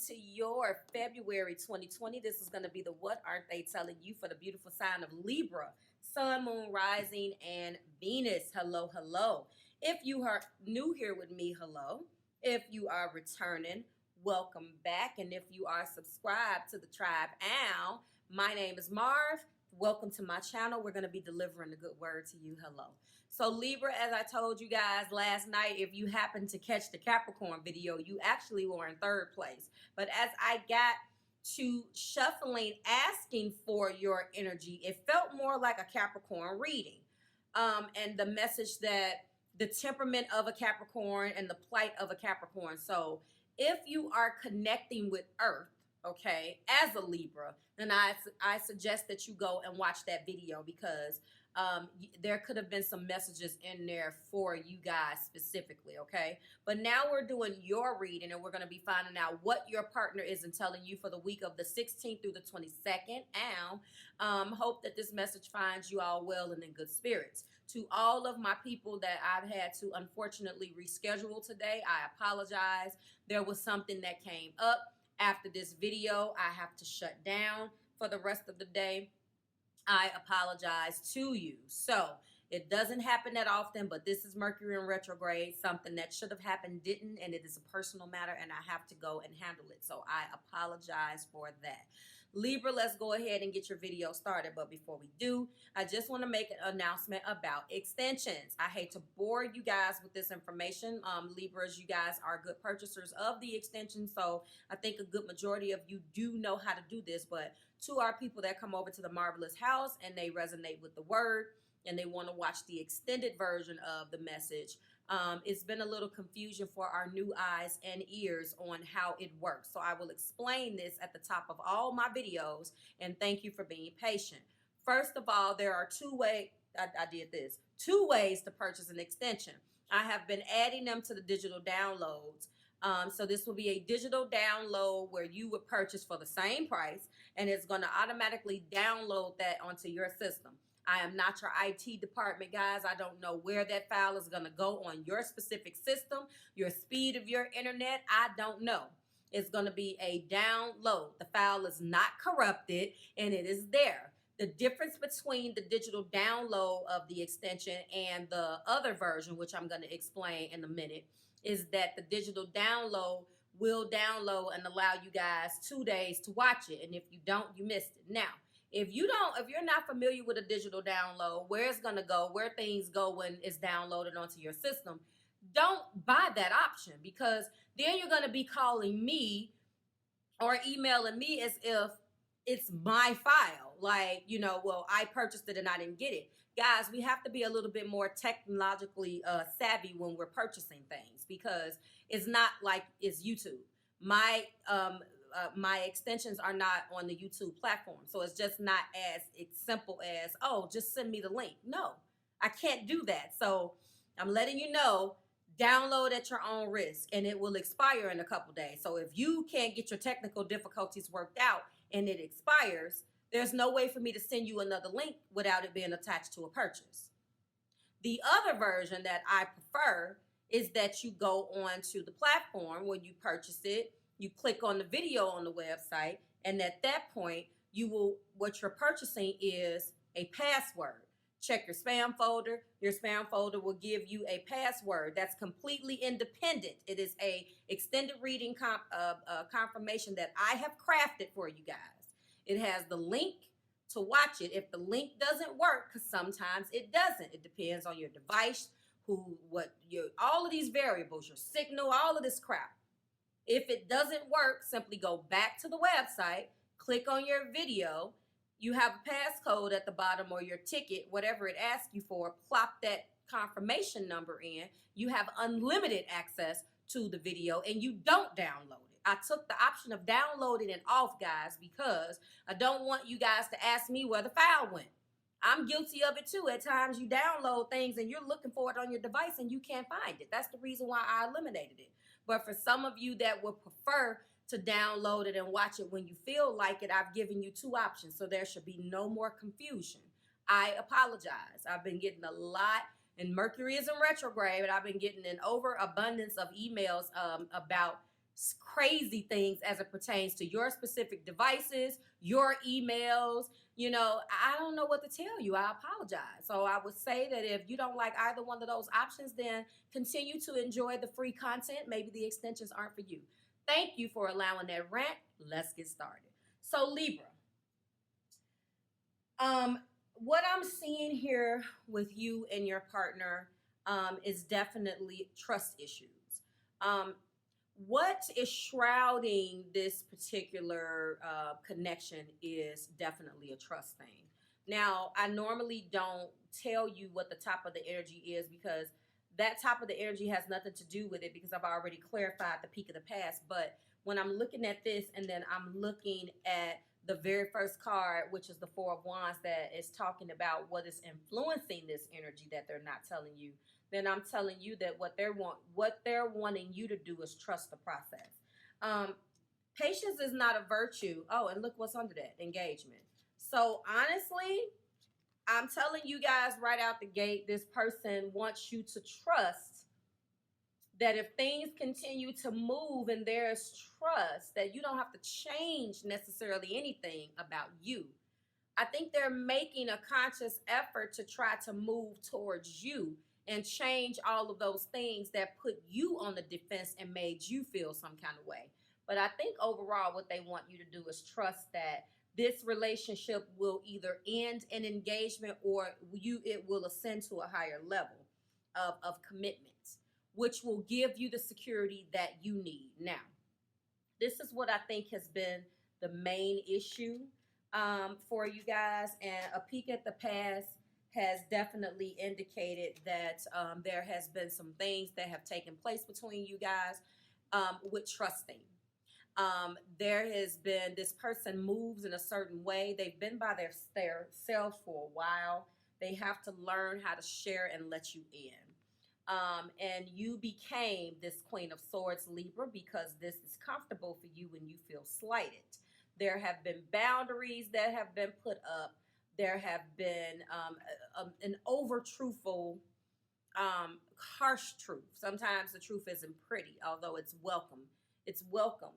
to your February 2020. This is going to be the What Aren't They Telling You for the beautiful sign of Libra, Sun, Moon, Rising, and Venus. Hello, hello. If you are new here with me, hello. If you are returning, welcome back. And if you are subscribed to the tribe, my name is Marve. Welcome to my channel. We're going to be delivering the good word to you. Hello. So Libra, as I told you guys last night, if you happened to catch the Capricorn video, you actually were in third place. But as I got to shuffling, asking for your energy, it felt more like a Capricorn reading. And the message that the temperament of a Capricorn and the plight of a Capricorn. So if you are connecting with Earth, okay, as a Libra, then I suggest that you go and watch that video because there could have been some messages in there for you guys specifically, okay? But now we're doing your reading and we're going to be finding out what your partner isn't telling you for the week of the 16th through the 22nd. Hope that this message finds you all well and in good spirits. To all of my people that I've had to unfortunately reschedule today, I apologize. There was something that came up. After this video, I have to shut down for the rest of the day. I apologize to you. So it doesn't happen that often, but this is Mercury in retrograde. Something that should have happened didn't, and it is a personal matter, and I have to go and handle it. So I apologize for that. Libra, let's go ahead and get your video started. But before we do, I just want to make an announcement about extensions. I hate to bore you guys with this information. Libras, you guys are good purchasers of the extension, so I think a good majority of you do know how to do this. But to our people that come over to the Marvelous House and they resonate with the word and they want to watch the extended version of the message, it's been a little confusion for our new eyes and ears on how it works. So I will explain this at the top of all my videos, and thank you for being patient. First of all, there are two ways to purchase an extension. I have been adding them to the digital downloads. So this will be a digital download where you would purchase for the same price, and it's going to automatically download that onto your system. I am not your IT department, guys. I don't know where that file is going to go on your specific system, your speed of your internet. I don't know. It's going to be a download. The file is not corrupted, and it is there. The difference between the digital download of the extension and the other version, which I'm going to explain in a minute, is that the digital download will download and allow you guys 2 days to watch it. And if you don't, you missed it. Now, if you're not familiar with a digital download, where it's going to go, where things go when it's downloaded onto your system, don't buy that option, because then you're going to be calling me or emailing me as if it's my file. Like, well, I purchased it and I didn't get it. Guys, we have to be a little bit more technologically savvy when we're purchasing things, because it's not like it's YouTube. My extensions are not on the YouTube platform. So it's just not as simple as, oh, just send me the link. No, I can't do that. So I'm letting you know, download at your own risk, and it will expire in a couple days. So if you can't get your technical difficulties worked out and it expires, there's no way for me to send you another link without it being attached to a purchase. The other version that I prefer is that you go on to the platform when you purchase it. You click on the video on the website, and at that point, what you're purchasing is a password. Check your spam folder. Your spam folder will give you a password that's completely independent. It is a extended reading confirmation that I have crafted for you guys. It has the link to watch it. If the link doesn't work, because sometimes it doesn't, it depends on your device, all of these variables, your signal, all of this crap. If it doesn't work, simply go back to the website, click on your video. You have a passcode at the bottom, or your ticket, whatever it asks you for, plop that confirmation number in. You have unlimited access to the video, and you don't download it. I took the option of downloading it off, guys, because I don't want you guys to ask me where the file went. I'm guilty of it too. At times you download things and you're looking for it on your device and you can't find it. That's the reason why I eliminated it. But for some of you that would prefer to download it and watch it when you feel like it, I've given you two options, so there should be no more confusion. I apologize. I've been getting a lot, and Mercury is in retrograde, but I've been getting an overabundance of emails about crazy things as it pertains to your specific devices, your emails. You know, I don't know what to tell you. I apologize. So I would say that if you don't like either one of those options, then continue to enjoy the free content. Maybe the extensions aren't for you. Thank you for allowing that rant. Let's get started. So Libra, what I'm seeing here with you and your partner is definitely trust issues. What is shrouding this particular connection is definitely a trust thing. Now, I normally don't tell you what the top of the energy is because that top of the energy has nothing to do with it because I've already clarified the peak of the past. But when I'm looking at this and then I'm looking at the very first card, which is the Four of Wands, that is talking about what is influencing this energy that they're not telling you, then I'm telling you that what they're wanting you to do is trust the process. Patience is not a virtue. Oh, and look what's under that, engagement. So honestly, I'm telling you guys right out the gate, this person wants you to trust that if things continue to move and there's trust, that you don't have to change necessarily anything about you. I think they're making a conscious effort to try to move towards you and change all of those things that put you on the defense and made you feel some kind of way. But I think overall what they want you to do is trust that this relationship will either end an engagement or it will ascend to a higher level of commitment, which will give you the security that you need. Now, this is what I think has been the main issue for you guys, and a peek at the past has definitely indicated that there has been some things that have taken place between you guys with trusting. There has been, this person moves in a certain way. They've been by their selves for a while. They have to learn how to share and let you in. And you became this Queen of Swords, Libra, because this is comfortable for you when you feel slighted. There have been boundaries that have been put up. There have been an over-truthful, harsh truth. Sometimes the truth isn't pretty, although it's welcome. It's welcomed.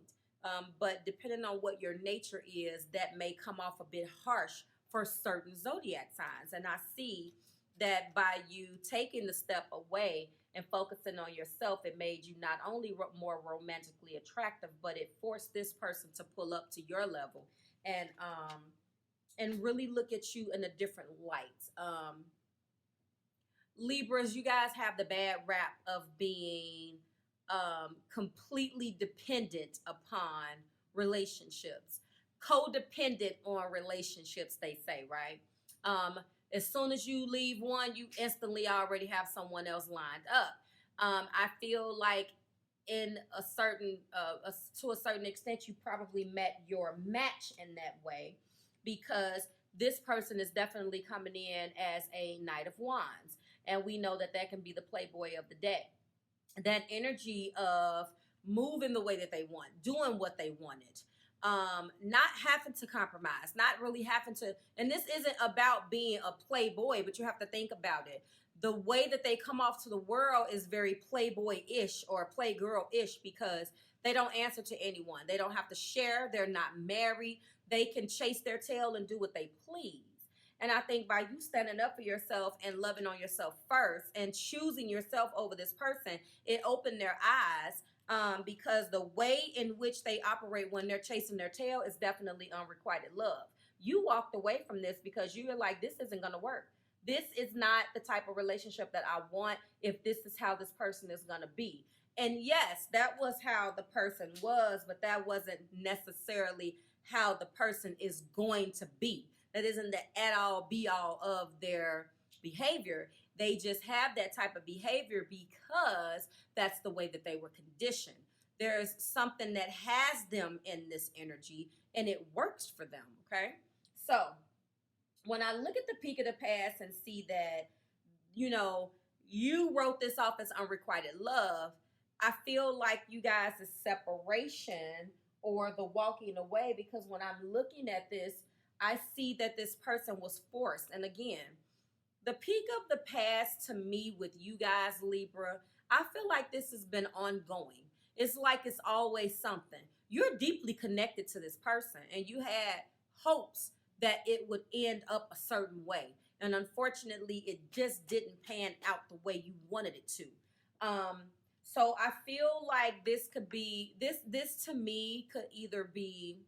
But depending on what your nature is, that may come off a bit harsh for certain zodiac signs. And I see that by you taking the step away and focusing on yourself, it made you not only more romantically attractive, but it forced this person to pull up to your level and really look at you in a different light. Libras, you guys have the bad rap of being completely dependent upon relationships, codependent on relationships, they say, right? As soon as you leave one, you instantly already have someone else lined up. I feel like in a certain, to a certain extent, you probably met your match in that way, because this person is definitely coming in as a Knight of Wands. And we know that that can be the playboy of the day. That energy of moving the way that they want, doing what they wanted, not having to compromise, not really having to, and this isn't about being a playboy, but you have to think about it. The way that they come off to the world is very playboy-ish or playgirl-ish, because they don't answer to anyone. They don't have to share. They're not married. They can chase their tail and do what they please. And I think by you standing up for yourself and loving on yourself first and choosing yourself over this person, it opened their eyes, because the way in which they operate when they're chasing their tail is definitely unrequited love. You walked away from this because you were like, this isn't going to work. This is not the type of relationship that I want if this is how this person is going to be. And yes, that was how the person was, but that wasn't necessarily how the person is going to be. That isn't the at all be all of their behavior. They just have that type of behavior because that's the way that they were conditioned. There's something that has them in this energy and it works for them, okay? So when I look at the peak of the past and see that, you know, you wrote this off as unrequited love, I feel like you guys' separation or the walking away, because when I'm looking at this, I see that this person was forced. And again, the peak of the past to me with you guys, Libra, I feel like this has been ongoing. It's like it's always something. You're deeply connected to this person and you had hopes that it would end up a certain way. And unfortunately, it just didn't pan out the way you wanted it to. So I feel like this could be, this to me could either be,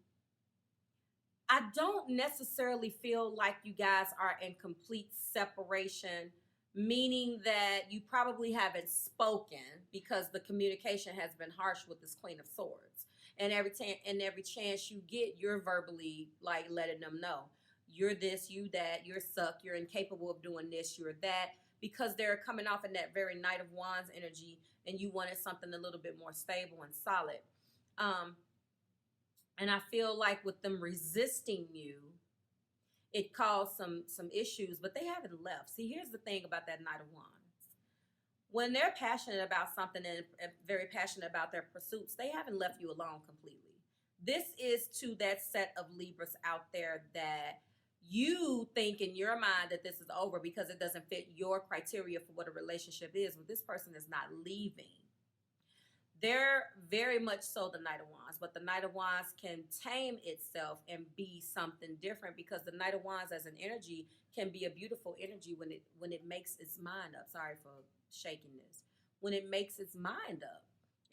I don't necessarily feel like you guys are in complete separation, meaning that you probably haven't spoken because the communication has been harsh with this Queen of Swords. And every chance you get, you're verbally like letting them know you're this, you that, you're suck, you're incapable of doing this, you're that, because they're coming off in that very Knight of Wands energy, and you wanted something a little bit more stable and solid. And I feel like with them resisting you, it caused some issues, but they haven't left. See, here's the thing about that Knight of Wands. When they're passionate about something and very passionate about their pursuits, they haven't left you alone completely. This is to that set of Libras out there that you think in your mind that this is over because it doesn't fit your criteria for what a relationship is, but this person is not leaving. They're very much so the Knight of Wands, but the Knight of Wands can tame itself and be something different, because the Knight of Wands as an energy can be a beautiful energy when it makes its mind up. Sorry for shaking this. When it makes its mind up.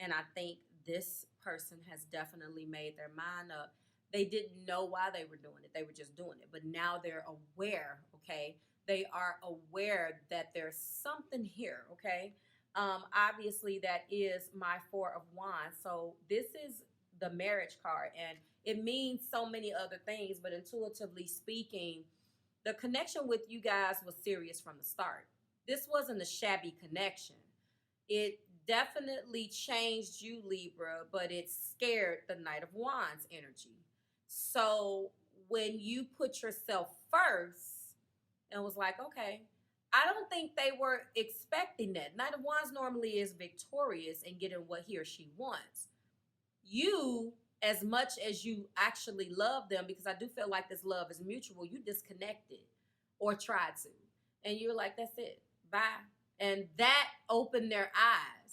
And I think this person has definitely made their mind up. They didn't know why they were doing it. They were just doing it. But now they're aware, okay? They are aware that there's something here, okay? Obviously, that is my Four of Wands. So this is the marriage card, and it means so many other things, but intuitively speaking, the connection with you guys was serious from the start. This wasn't a shabby connection. It definitely changed you, Libra, but it scared the Knight of Wands energy. So when you put yourself first and was like, okay, I don't think they were expecting that. Knight of Wands normally is victorious in getting what he or she wants. You, as much as you actually love them, because I do feel like this love is mutual, you disconnected or tried to. And you're like, that's it. Bye. And that opened their eyes,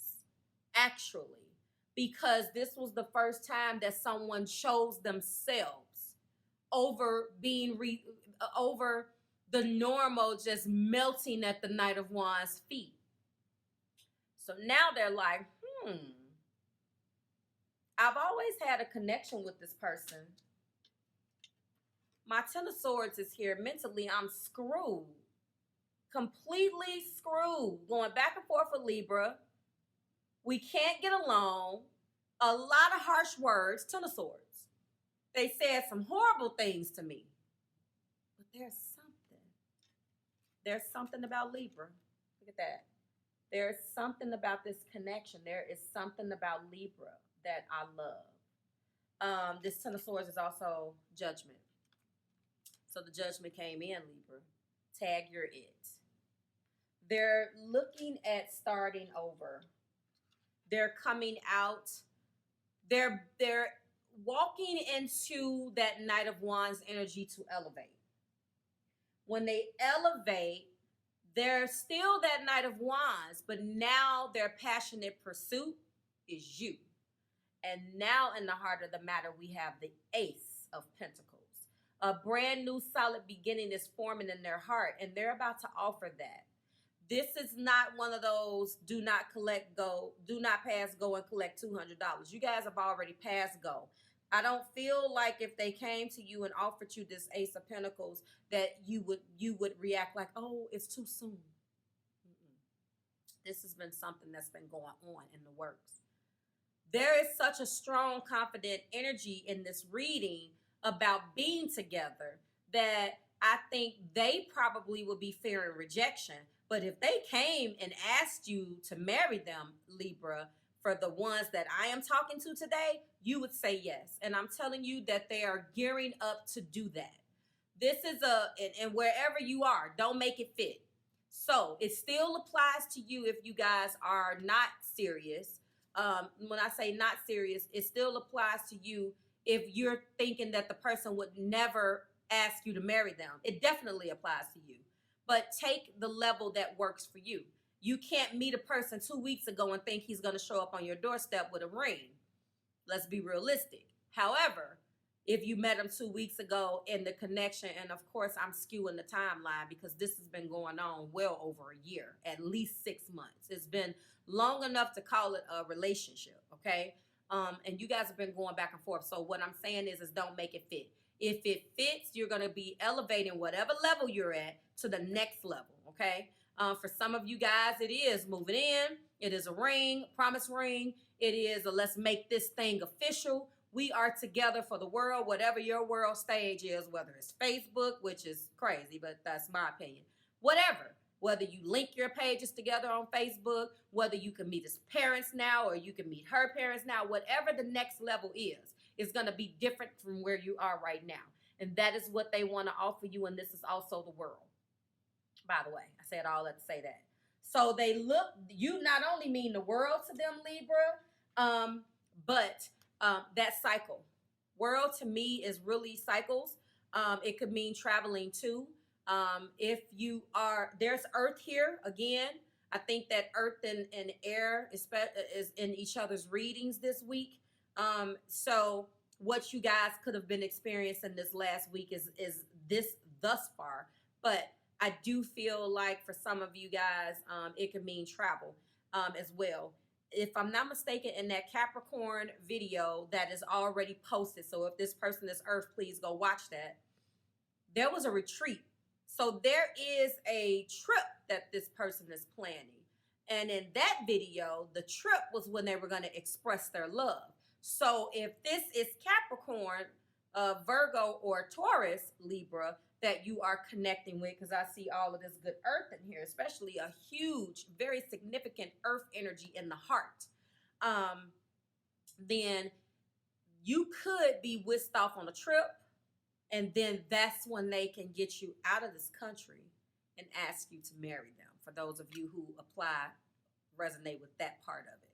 actually, because this was the first time that someone chose themselves over being over the normal just melting at the Knight of Wands feet. So now they're like, I've always had a connection with this person. My Ten of Swords is here. Mentally, I'm screwed. Completely screwed. Going back and forth with Libra. We can't get along. A lot of harsh words. Ten of Swords. They said some horrible things to me. But there's something. There's something about Libra. Look at that. There's something about this connection. There is something about Libra that I love. This Ten of Swords is also Judgment. So the Judgment came in, Libra. Tag your it. They're looking at starting over. They're coming out. They're walking into that Knight of Wands energy to elevate. When they elevate, they're still that Knight of Wands, but now their passionate pursuit is you. And now in the heart of the matter, we have the Ace of Pentacles. A brand new solid beginning is forming in their heart, and they're about to offer that. This is not one of those do not pass go and collect $200. You guys have already passed go. I don't feel like if they came to you and offered you this Ace of Pentacles that you would react like, oh, it's too soon. This has been something that's been going on in the works. There is such a strong, confident energy in this reading about being together that I think they probably would be fearing rejection. But if they came and asked you to marry them, Libra, for the ones that I am talking to today, you would say yes. And I'm telling you that they are gearing up to do that. This is and wherever you are, don't make it fit. So it still applies to you if you guys are not serious. When I say not serious, it still applies to you if you're thinking that the person would never ask you to marry them. It definitely applies to you. But take the level that works for you. You can't meet a person 2 weeks ago and think he's going to show up on your doorstep with a ring. Let's be realistic. However, if you met him 2 weeks ago in the connection, and of course I'm skewing the timeline because this has been going on well over a year, at least 6 months. It's been long enough to call it a relationship, okay? And you guys have been going back and forth. So what I'm saying is don't make it fit. If it fits, you're going to be elevating whatever level you're at to the next level, okay? For some of you guys, it is moving in. It is a ring, promise ring. It is a let's make this thing official. We are together for the world, whatever your world stage is, whether it's Facebook, which is crazy, but that's my opinion. Whatever. Whether you link your pages together on Facebook, whether you can meet his parents now or you can meet her parents now, whatever the next level is going to be different from where you are right now. And that is what they want to offer you, and this is also the world. By the way, I said all that to say that. So you not only mean the world to them, Libra, but that cycle. World to me is really cycles. It could mean traveling too. If you are, there's earth here again. I think that earth and air is in each other's readings this week. So what you guys could have been experiencing this last week is this thus far. But I do feel like for some of you guys, it could mean travel as well. If I'm not mistaken, in that Capricorn video that is already posted, so if this person is Earth, please go watch that. There was a retreat. So there is a trip that this person is planning. And in that video, the trip was when they were going to express their love. So if this is Capricorn, Virgo, or Taurus, Libra, that you are connecting with, because I see all of this good earth in here, especially a huge, very significant earth energy in the heart, then you could be whisked off on a trip, and then that's when they can get you out of this country and ask you to marry them. For those of you who resonate with that part of it.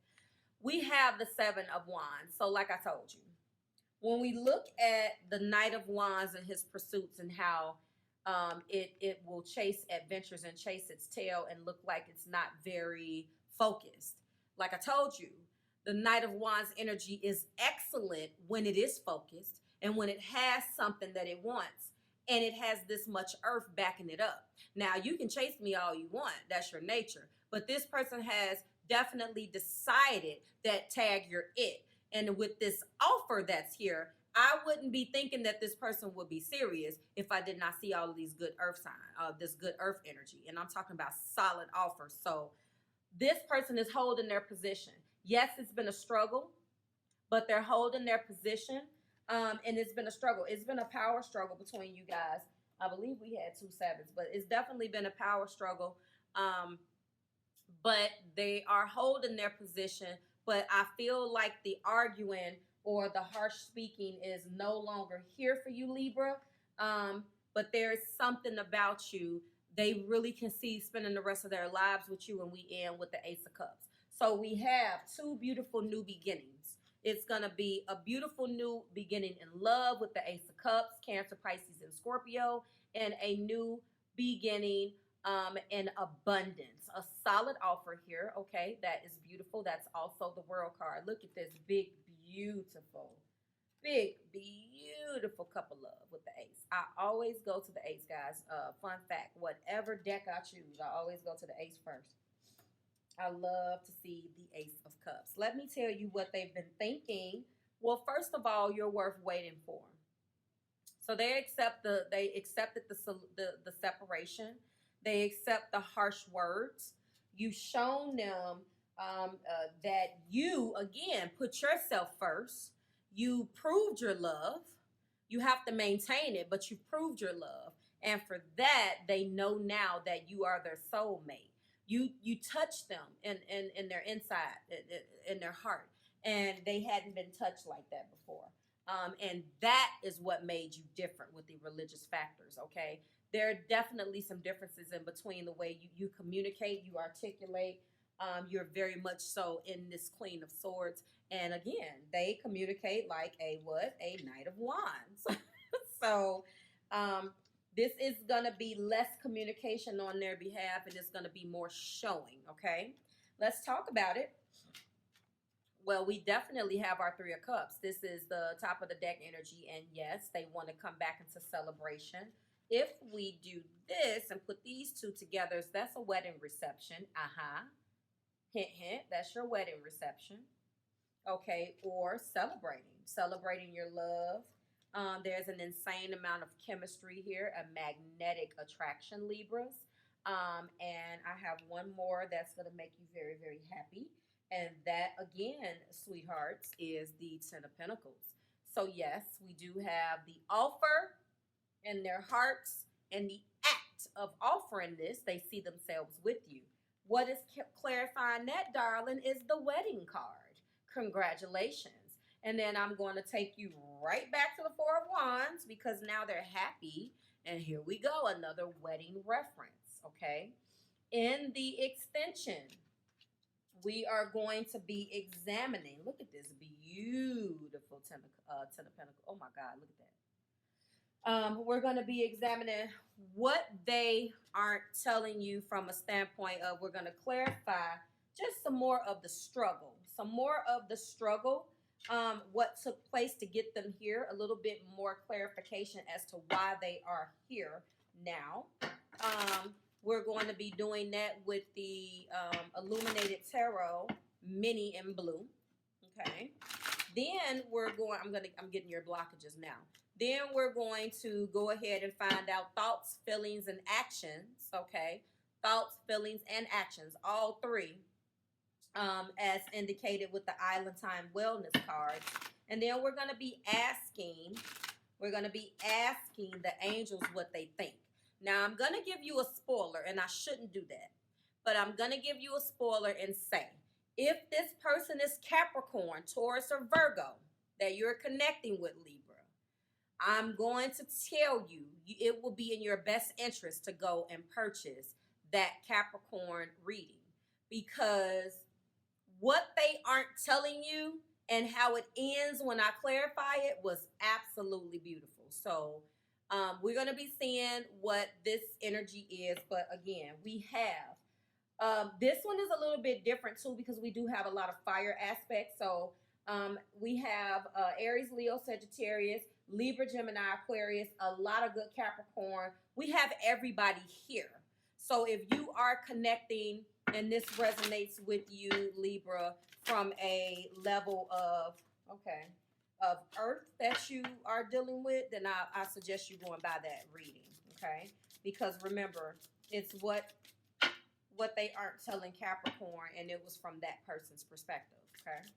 We have the Seven of Wands. So like I told you, when we look at the Knight of Wands and his pursuits and how it will chase adventures and chase its tail and look like it's not very focused. Like I told you, the Knight of Wands energy is excellent when it is focused and when it has something that it wants and it has this much earth backing it up. Now, you can chase me all you want. That's your nature. But this person has definitely decided that tag you're it. And with this offer that's here, I wouldn't be thinking that this person would be serious if I did not see all of these good earth signs, this good earth energy. And I'm talking about solid offers. So this person is holding their position. Yes, it's been a struggle, but they're holding their position. And it's been a struggle. It's been a power struggle between you guys. I believe we had 2 sevens, but it's definitely been a power struggle. But they are holding their position. But I feel like the arguing or the harsh speaking is no longer here for you, Libra. But there is something about you. They really can see spending the rest of their lives with you, and we end with the Ace of Cups. So we have 2 beautiful new beginnings. It's going to be a beautiful new beginning in love with the Ace of Cups, Cancer, Pisces, and Scorpio, and a new beginning in abundance. A solid offer here, okay? That is beautiful. That's also the World card. Look at this big, beautiful cup of love with the Ace. I always go to the Ace, guys. Fun fact, whatever deck I choose, I always go to the Ace first. I love to see the Ace of Cups. Let me tell you what they've been thinking. Well, first of all, you're worth waiting for. So they accepted the separation. They accept the harsh words. You've shown them that you, again, put yourself first. You proved your love. You have to maintain it, but you proved your love. And for that, they know now that you are their soulmate. You touched them in their inside, in their heart. And they hadn't been touched like that before. And that is what made you different with the religious factors, okay? There are definitely some differences in between the way you communicate, you articulate. You're very much so in this Queen of Swords. And again, they communicate like a Knight of Wands. So This is going to be less communication on their behalf, and it's going to be more showing, okay? Let's talk about it. Well, we definitely have our Three of Cups. This is the top of the deck energy, and yes, they want to come back into celebration. If we do this and put these two together, that's a wedding reception. Hint, hint, that's your wedding reception. Okay, or celebrating your love. There's an insane amount of chemistry here, a magnetic attraction, Libras. And I have one more that's going to make you very, very happy. And that, again, sweethearts, is the Ten of Pentacles. So, yes, we do have the offer in their hearts and the act of offering this. They see themselves with you. What is clarifying that, darling, is the wedding card. Congratulations. And then I'm going to take you right back to the Four of Wands because now they're happy. And here we go, another wedding reference, okay? In the extension, we are going to be examining. Look at this beautiful Ten of Pentacles. Oh, my God, look at that. We're going to be examining what they aren't telling you from a standpoint of we're going to clarify just some more of the struggle. What took place to get them here, a little bit more clarification as to why they are here now. We're going to be doing that with the Illuminated Tarot Mini in blue. Okay. Then I'm getting your blockages now. Then we're going to go ahead and find out thoughts, feelings, and actions. Okay. Thoughts, feelings, and actions. All three. As indicated with the Island Time Wellness card. And then we're going to be asking the angels what they think. Now, I'm going to give you a spoiler, and I shouldn't do that. But I'm going to give you a spoiler and say, if this person is Capricorn, Taurus, or Virgo that you're connecting with, Libra, I'm going to tell you it will be in your best interest to go and purchase that Capricorn reading. Because what they aren't telling you and how it ends when I clarify it was absolutely beautiful. So we're going to be seeing what this energy is. But again, we have, this one is a little bit different too because we do have a lot of fire aspects. So we have Aries, Leo, Sagittarius, Libra, Gemini, Aquarius, a lot of good Capricorn. We have everybody here. So if you are connecting and this resonates with you, Libra, from a level of earth that you are dealing with, then I suggest you going by that reading, okay? Because remember, it's what they aren't telling Capricorn, and it was from that person's perspective, okay?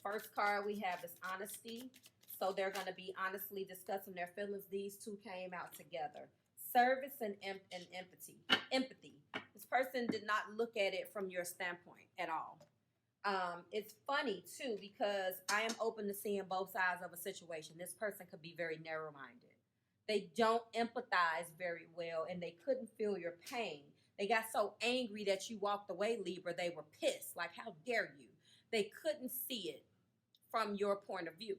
First card we have is honesty. So they're going to be honestly discussing their feelings. These two came out together. Service and empathy. This person did not look at it from your standpoint at all. It's funny, too, because I am open to seeing both sides of a situation. This person could be very narrow-minded. They don't empathize very well, and they couldn't feel your pain. They got so angry that you walked away, Libra. They were pissed. Like, how dare you? They couldn't see it from your point of view.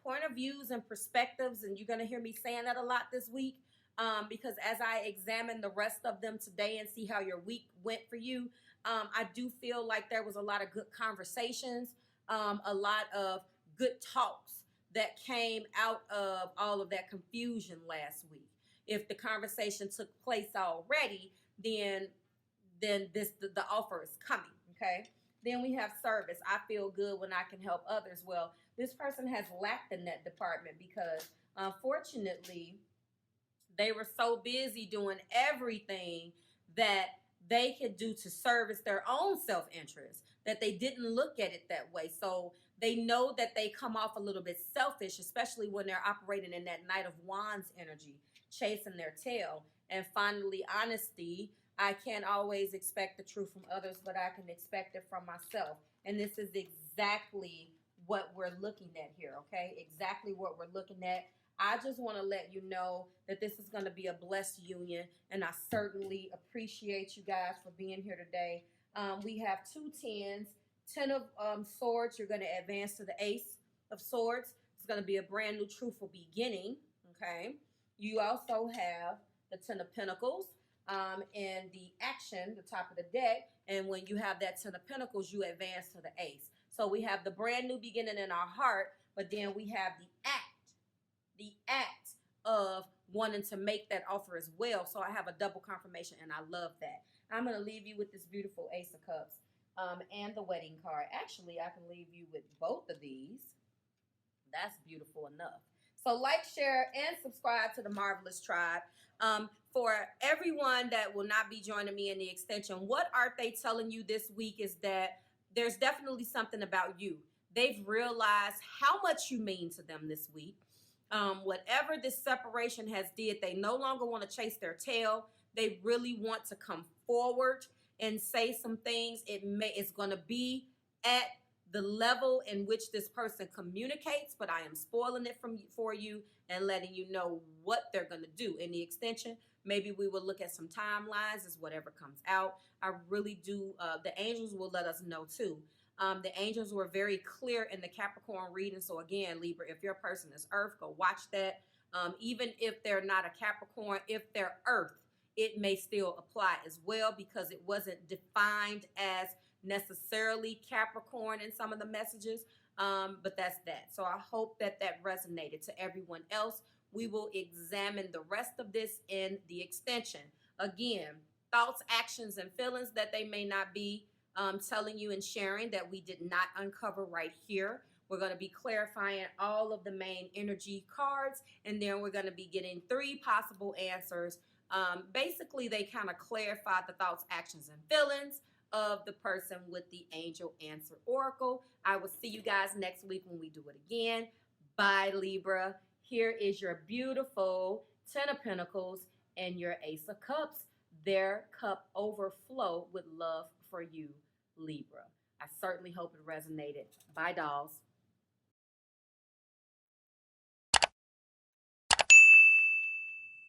Point of views and perspectives, and you're going to hear me saying that a lot this week, because as I examine the rest of them today and see how your week went for you, I do feel like there was a lot of good conversations, a lot of good talks that came out of all of that confusion last week. If the conversation took place already, then the offer is coming, okay? Then we have service. I feel good when I can help others. Well, this person has lacked in that department because, unfortunately, they were so busy doing everything that they could do to service their own self-interest that they didn't look at it that way. So they know that they come off a little bit selfish, especially when they're operating in that Knight of Wands energy, chasing their tail. And finally, honesty. I can't always expect the truth from others, but I can expect it from myself. And this is exactly what we're looking at here, okay? Exactly what we're looking at. I just want to let you know that this is going to be a blessed union, and I certainly appreciate you guys for being here today. We have 2 10s, 10 of swords. You're going to advance to the Ace of Swords. It's going to be a brand new truthful beginning, okay? You also have the Ten of Pentacles in the action, the top of the deck. And when you have that Ten of Pentacles, you advance to the Ace. So we have the brand new beginning in our heart, but then we have the act of wanting to make that offer as well. So I have a double confirmation, and I love that. I'm going to leave you with this beautiful Ace of Cups and the wedding card. Actually, I can leave you with both of these. That's beautiful enough. So like, share, and subscribe to the Marvelous Tribe. For everyone that will not be joining me in the extension, what aren't they telling you this week is that there's definitely something about you. They've realized how much you mean to them this week. Whatever this separation has did, they no longer want to chase their tail. They really want to come forward and say some things. It's going to be at the level in which this person communicates, but I am spoiling it for you and letting you know what they're going to do. In the extension, maybe we will look at some timelines as whatever comes out. I really do. The angels will let us know too. The angels were very clear in the Capricorn reading. So again, Libra, if your person is Earth, go watch that. Even if they're not a Capricorn, if they're Earth, it may still apply as well because it wasn't defined as necessarily Capricorn in some of the messages, but that's that. So I hope that resonated to everyone else. We will examine the rest of this in the extension. Again, thoughts, actions, and feelings that they may not be telling you and sharing that we did not uncover right here. We're going to be clarifying all of the main energy cards, and then we're going to be getting 3 possible answers. Basically, they kind of clarify the thoughts, actions, and feelings of the person with the Angel Answer Oracle. I will see you guys next week when we do it again. Bye, Libra. Here is your beautiful Ten of Pentacles and your Ace of Cups. Their cup overflow with love for you, Libra. I certainly hope it resonated. Bye, dolls.